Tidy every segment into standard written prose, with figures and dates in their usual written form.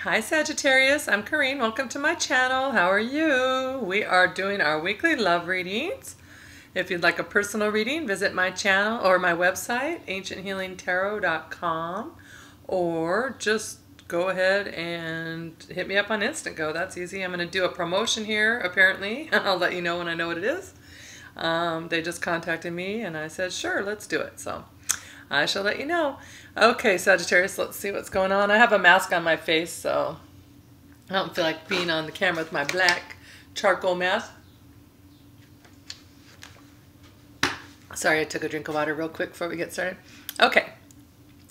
Hi Sagittarius, I'm Corrine. Welcome to my channel. How are you? We are doing our weekly love readings. If you'd like a personal reading, visit my channel or my website, ancienthealingtarot.com, or just go ahead and hit me up on Instant Go. That's easy. I'm going to do a promotion here, apparently. I'll let you know when I know what it is. They just contacted me and I said, sure, let's do it. So I shall let you know. Okay, Sagittarius, let's see what's going on. I have a mask on my face, so I don't feel like being on the camera with my black charcoal mask. Sorry, I took a drink of water real quick before we get started. Okay,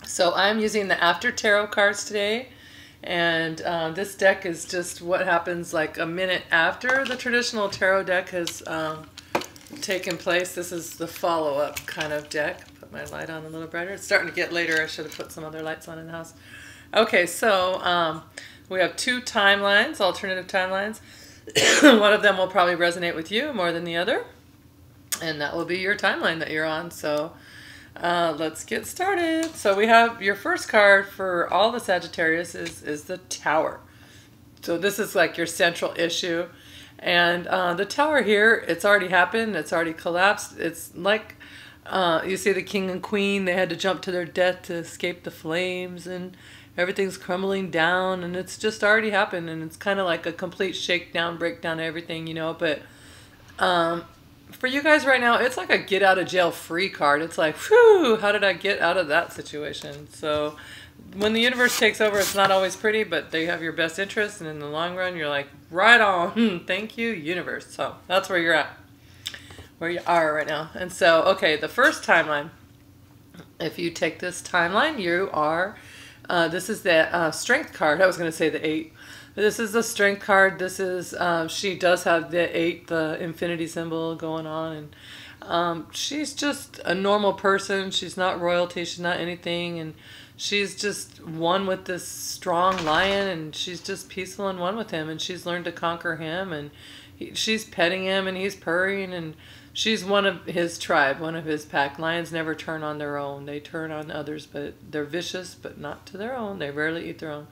so I'm using the After Tarot cards today, and this deck is just what happens like a minute after the traditional tarot deck has taken place. This is the follow-up kind of deck. Put my light on a little brighter. It's starting to get later. I should have put some other lights on in the house. Okay, so we have two timelines, alternative timelines. One of them will probably resonate with you more than the other, and that will be your timeline that you're on. So let's get started. So we have your first card for all the Sagittarius is the Tower. So this is like your central issue. And the Tower here, it's already happened. It's already collapsed. It's like, you see the king and queen, they had to jump to their death to escape the flames, and everything's crumbling down, and it's just already happened, and it's kind of like a complete shakedown, breakdown of everything, you know. But for you guys right now, it's like a get out of jail free card. It's like, whew, how did I get out of that situation? So when the universe takes over, it's not always pretty, but they have your best interest, and in the long run, you're like, right on, thank you, universe. So that's where you're at, where you are right now. And so, okay, the first timeline, if you take this timeline, you are, this is the Strength card. I was going to say the 8. This is the Strength card. This is, she does have the 8, the infinity symbol going on, and she's just a normal person. She's not royalty. She's not anything, and she's just one with this strong lion, and she's just peaceful and one with him, and she's learned to conquer him, and she's petting him, and he's purring, and she's one of his tribe, one of his pack. Lions never turn on their own. They turn on others, but they're vicious, but not to their own. They rarely eat their own.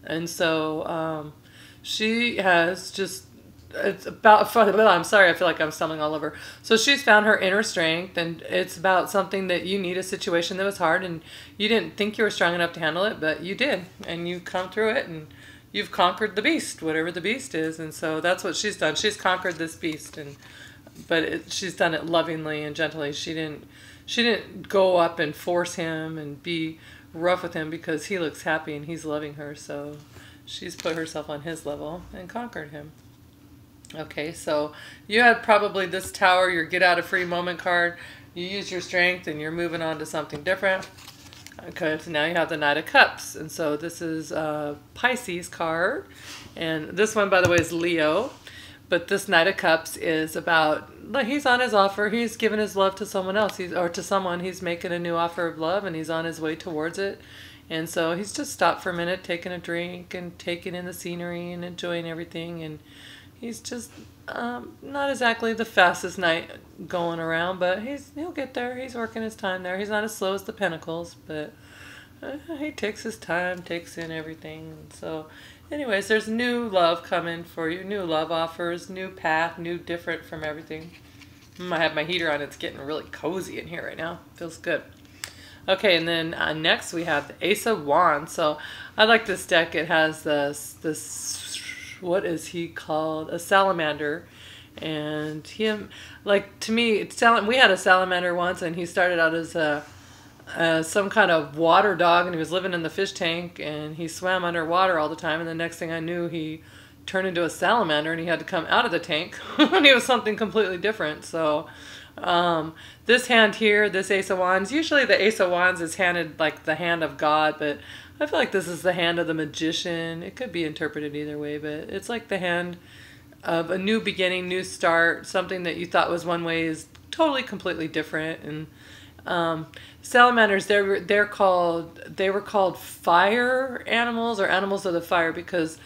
And so she has just, it's about, I'm sorry, I feel like I'm stumbling all over. So she's found her inner strength, and it's about something that you need, a situation that was hard, and you didn't think you were strong enough to handle it, but you did, and you come through it, and you've conquered the beast, whatever the beast is. And so that's what she's done. She's conquered this beast, and she's done it lovingly and gently. She didn't go up and force him and be rough with him, because he looks happy and he's loving her. So she's put herself on his level and conquered him. Okay, so you had probably this Tower, your get out of free moment card. You use your strength and you're moving on to something different. Okay, so now you have the Knight of Cups. And so this is a Pisces card. And this one, by the way, is Leo. But this Knight of Cups is about, he's on his offer. He's given his love to someone else, or to someone. He's making a new offer of love, and he's on his way towards it. And so he's just stopped for a minute, taking a drink and taking in the scenery and enjoying everything. And he's just not exactly the fastest knight going around, but he'll get there. He's working his time there. He's not as slow as the Pentacles, but he takes his time, takes in everything. And so anyways, there's new love coming for you, new love offers, new path, new different from everything. I have my heater on. It's getting really cozy in here right now. Feels good. Okay, and then next we have the Ace of Wands. So I like this deck. It has this, what is he called? A salamander. And him, like, to me, we had a salamander once, and he started out as some kind of water dog, and he was living in the fish tank, and he swam underwater all the time, and the next thing I knew, he turned into a salamander, and he had to come out of the tank, and he was something completely different. So this hand here, this Ace of Wands, usually the Ace of Wands is handed like the hand of God, but I feel like this is the hand of the magician. It could be interpreted either way, but it's like the hand of a new beginning, new start. Something that you thought was one way is totally completely different. And salamanders, they were called fire animals, or animals of the fire, because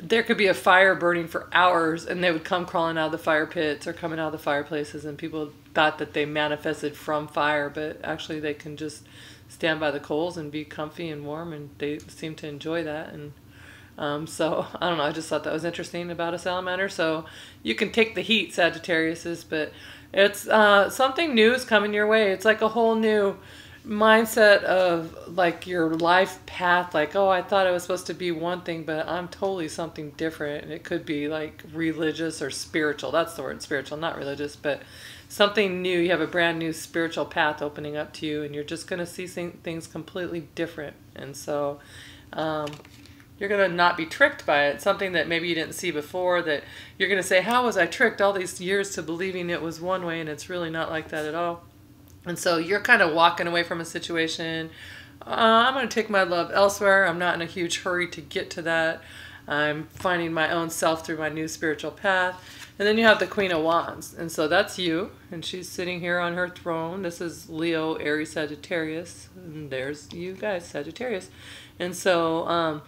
there could be a fire burning for hours, and they would come crawling out of the fire pits or coming out of the fireplaces, and people thought that they manifested from fire, but actually they can just stand by the coals and be comfy and warm, and they seem to enjoy that. And So I don't know, I just thought that was interesting about a salamander. So you can take the heat, Sagittariuses, but it's something new is coming your way. It's like a whole new mindset of like your life path. Like, oh, I thought I was supposed to be one thing, but I'm totally something different. And it could be like religious or spiritual. That's the word, spiritual, not religious, but something new. You have a brand new spiritual path opening up to you, and you're just going to see things completely different. And so you're going to not be tricked by it. Something that maybe you didn't see before, that you're going to say, how was I tricked all these years to believing it was one way, and it's really not like that at all. And so you're kind of walking away from a situation. I'm going to take my love elsewhere. I'm not in a huge hurry to get to that. I'm finding my own self through my new spiritual path. And then you have the Queen of Wands. And so that's you. And she's sitting here on her throne. This is Leo, Aries, Sagittarius. And there's you guys, Sagittarius. And so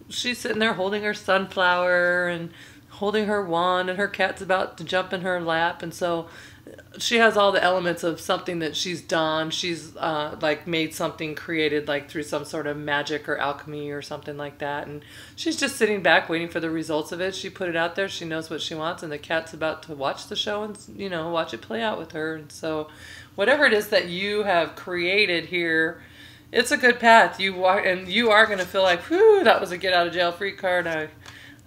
she's sitting there holding her sunflower and holding her wand, and her cat's about to jump in her lap. And so she has all the elements of something that she's done. She's like made something, created like through some sort of magic or alchemy or something like that. And she's just sitting back waiting for the results of it. She put it out there. She knows what she wants, and the cat's about to watch the show and, you know, watch it play out with her. And so whatever it is that you have created here, it's a good path. You walk, and you are going to feel like, whew, that was a get out of jail free card.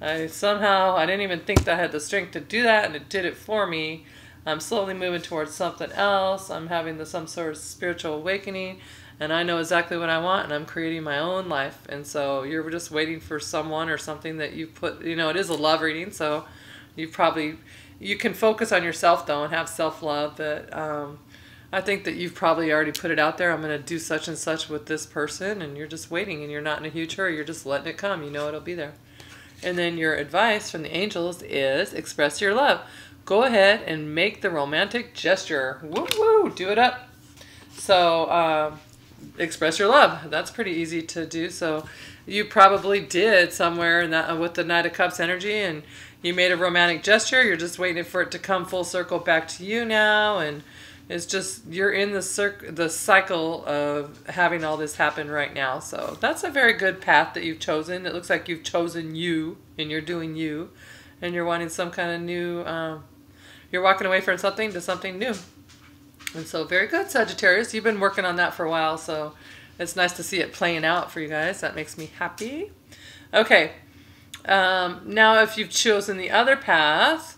I somehow, I didn't even think that I had the strength to do that, and it did it for me. I'm slowly moving towards something else. I'm having some sort of spiritual awakening, and I know exactly what I want, and I'm creating my own life. And so you're just waiting for someone or something that you put, you know, it is a love reading, so you can focus on yourself though and have self-love. But I think that you've probably already put it out there. I'm going to do such and such with this person, and you're just waiting, and you're not in a huge hurry. You're just letting it come. You know it'll be there. And then your advice from the angels is express your love. Go ahead and make the romantic gesture. Woo woo, do it up. So express your love. That's pretty easy to do. So you probably did somewhere in that, with the Knight of Cups energy, and you made a romantic gesture. You're just waiting for it to come full circle back to you now, and it's just, you're in the cycle of having all this happen right now. So that's a very good path that you've chosen. It looks like you've chosen you, and you're doing you, and you're wanting some kind of new, you're walking away from something to something new. And so very good, Sagittarius. You've been working on that for a while, so it's nice to see it playing out for you guys. That makes me happy. Okay, now if you've chosen the other path,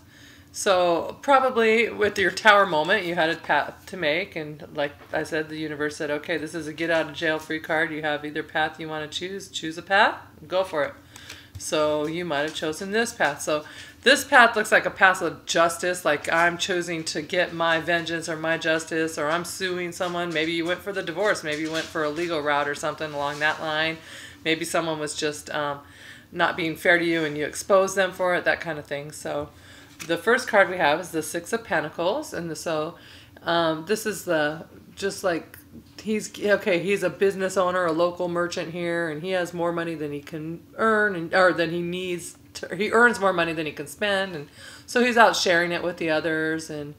so probably with your Tower moment, you had a path to make, and like I said, the universe said, okay, this is a get out of jail free card. You have either path you want to choose a path, go for it. So you might have chosen this path. So this path looks like a path of justice, like I'm choosing to get my vengeance or my justice, or I'm suing someone. Maybe you went for the divorce. Maybe you went for a legal route or something along that line. Maybe someone was just not being fair to you and you exposed them for it, that kind of thing. So the first card we have is the Six of Pentacles. And so this is just like, he's a business owner, a local merchant here, and he has more money than he can earn, or than he needs to, he earns more money than he can spend, and so he's out sharing it with the others. And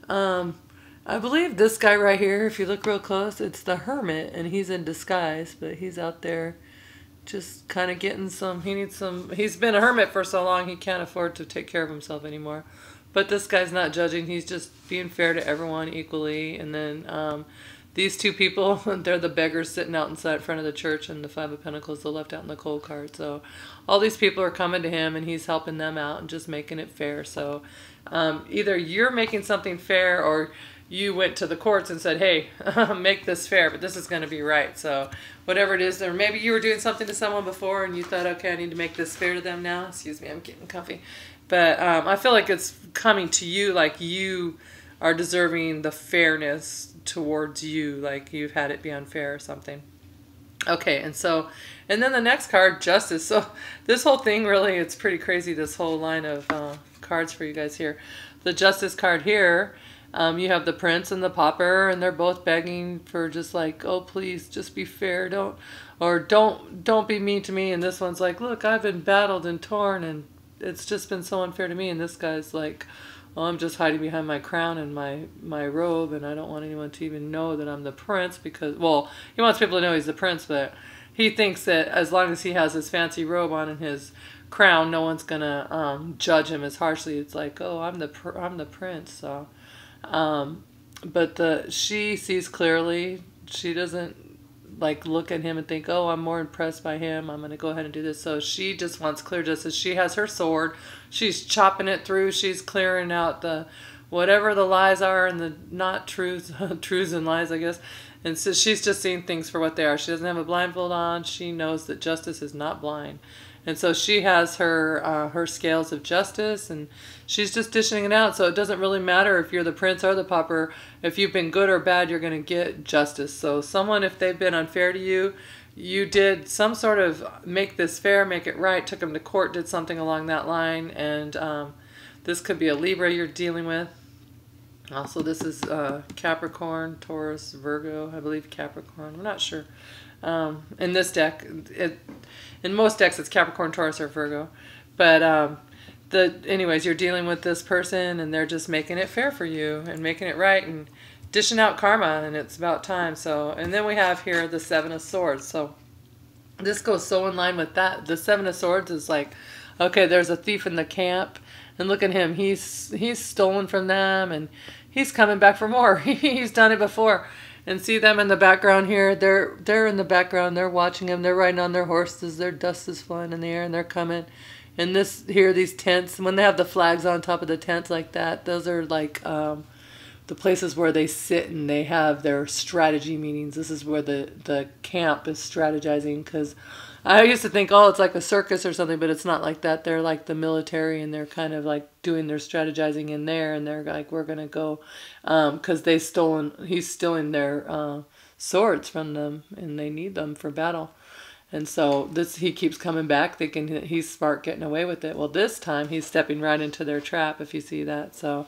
I believe this guy right here, if you look real close, it's the Hermit, and he's in disguise, but he's out there just kind of getting he's been a hermit for so long he can't afford to take care of himself anymore. But this guy's not judging, he's just being fair to everyone equally. And then these two people, they're the beggars sitting out inside front of the church, and the Five of Pentacles, the left out in the cold card. So all these people are coming to him, and he's helping them out and just making it fair. So either you're making something fair, or you went to the courts and said, hey, make this fair, but this is going to be right. So whatever it is, or maybe you were doing something to someone before and you thought, okay, I need to make this fair to them now. Excuse me, I'm getting comfy. But I feel like it's coming to you, like you are deserving the fairness towards you, like you've had it be unfair or something. Okay, and then the next card, Justice. So this whole thing, really, it's pretty crazy, this whole line of cards for you guys here. The Justice card here, you have the Prince and the Pauper, and they're both begging for just like, oh, please, just be fair. Don't be mean to me. And this one's like, look, I've been battled and torn, and it's just been so unfair to me. And this guy's like, oh, I'm just hiding behind my crown and my robe, and I don't want anyone to even know that I'm the prince, because, well, he wants people to know he's the prince, but he thinks that as long as he has his fancy robe on and his crown, no one's gonna judge him as harshly. It's like, oh, I'm the prince. So, but she sees clearly. She doesn't like look at him and think, oh, I'm more impressed by him, I'm gonna go ahead and do this. So she just wants clear justice. She has her sword. She's chopping it through. She's clearing out the whatever the lies are and the not truths, truths and lies, I guess. And so she's just seeing things for what they are. She doesn't have a blindfold on. She knows that justice is not blind. And so she has her scales of justice, and she's just dishing it out. So it doesn't really matter if you're the prince or the pauper. If you've been good or bad, you're going to get justice. So someone, if they've been unfair to you, you did some sort of make this fair, make it right, took them to court, did something along that line. And this could be a Libra you're dealing with. Also, this is Capricorn, Taurus, Virgo. I believe Capricorn. I'm not sure. In this deck, in most decks, it's Capricorn, Taurus, or Virgo. But anyways, you're dealing with this person, and they're just making it fair for you and making it right and dishing out karma, and it's about time. So, and then we have here the Seven of Swords. So this goes so in line with that. The Seven of Swords is like, okay, there's a thief in the camp, and look at him. He's stolen from them, and he's coming back for more. He's done it before. And see them in the background here. They're in the background. They're watching him. They're riding on their horses. Their dust is flying in the air, and they're coming. And these tents, when they have the flags on top of the tents like that, those are like the places where they sit and they have their strategy meetings. This is where the camp is strategizing, because I used to think, oh, it's like a circus or something, but it's not like that. They're like the military, and they're kind of like doing their strategizing in there, and they're like, we're going to go, because he's stealing their swords from them, and they need them for battle. And so he keeps coming back thinking he's smart getting away with it. Well, this time he's stepping right into their trap, if you see that. So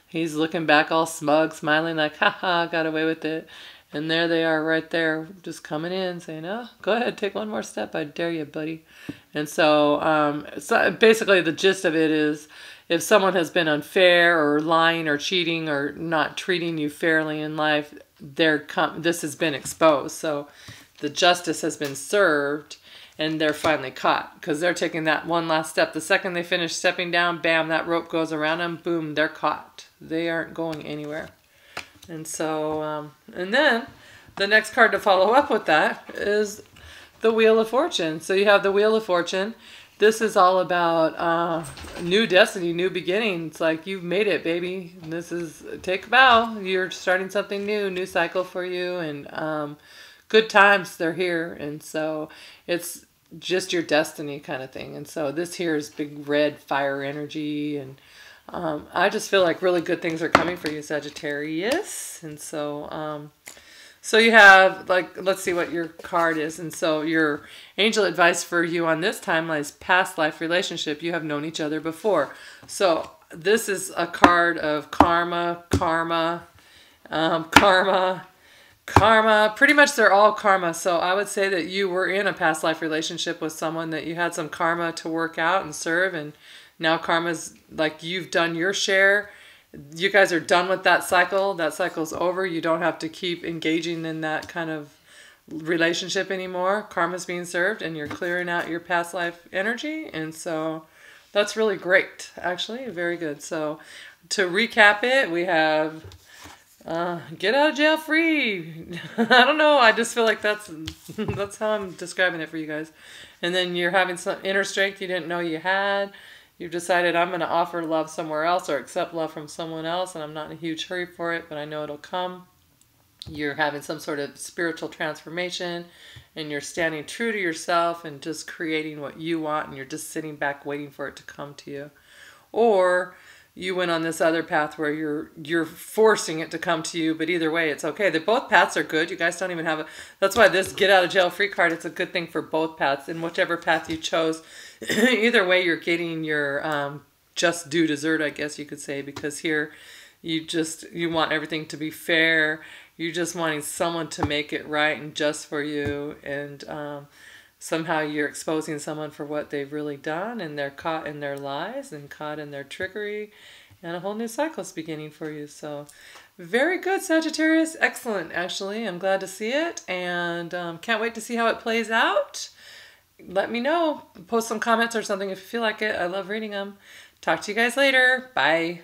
he's looking back all smug, smiling like, haha, got away with it. And there they are right there, just coming in, saying, oh, go ahead, take one more step. I dare you, buddy. And so, basically the gist of it is, if someone has been unfair or lying or cheating or not treating you fairly in life, this has been exposed. So the justice has been served, and they're finally caught, because they're taking that one last step. The second they finish stepping down, bam, that rope goes around them, boom, they're caught. They aren't going anywhere. And so, and then the next card to follow up with that is the Wheel of Fortune. So you have the Wheel of Fortune. This is all about new destiny, new beginning. It's like, you've made it, baby. This is, take a bow. You're starting something new cycle for you. And good times, they're here. And so it's just your destiny kind of thing. And so this here is big red fire energy, and I just feel like really good things are coming for you, Sagittarius. And so, so you have, like, let's see what your card is. And so your angel advice for you on this timeline is past life relationship. You have known each other before. So this is a card of karma. Pretty much they're all karma. So I would say that you were in a past life relationship with someone that you had some karma to work out and serve, and now karma's like, you've done your share. You guys are done with that cycle. That cycle's over. You don't have to keep engaging in that kind of relationship anymore. Karma's being served, and you're clearing out your past life energy. And so that's really great, actually. Very good. So to recap it, we have get out of jail free. I don't know. I just feel like that's how I'm describing it for you guys. And then you're having some inner strength you didn't know you had. You've decided, I'm going to offer love somewhere else or accept love from someone else, and I'm not in a huge hurry for it, but I know it'll come. You're having some sort of spiritual transformation, and you're standing true to yourself and just creating what you want, and you're just sitting back waiting for it to come to you. Or you went on this other path where you're forcing it to come to you, but either way, it's okay. Both paths are good. You guys don't even have that's why this get out of jail free card, it's a good thing for both paths. And whichever path you chose, either way, you're getting your just due dessert, I guess you could say, because here you want everything to be fair. You're just wanting someone to make it right and just for you. And somehow you're exposing someone for what they've really done, and they're caught in their lies and caught in their trickery, and a whole new cycle is beginning for you. So Very good, Sagittarius. Excellent, actually. I'm glad to see it, and can't wait to see how it plays out. Let me know. Post some comments or something if you feel like it. I love reading them. Talk to you guys later. Bye.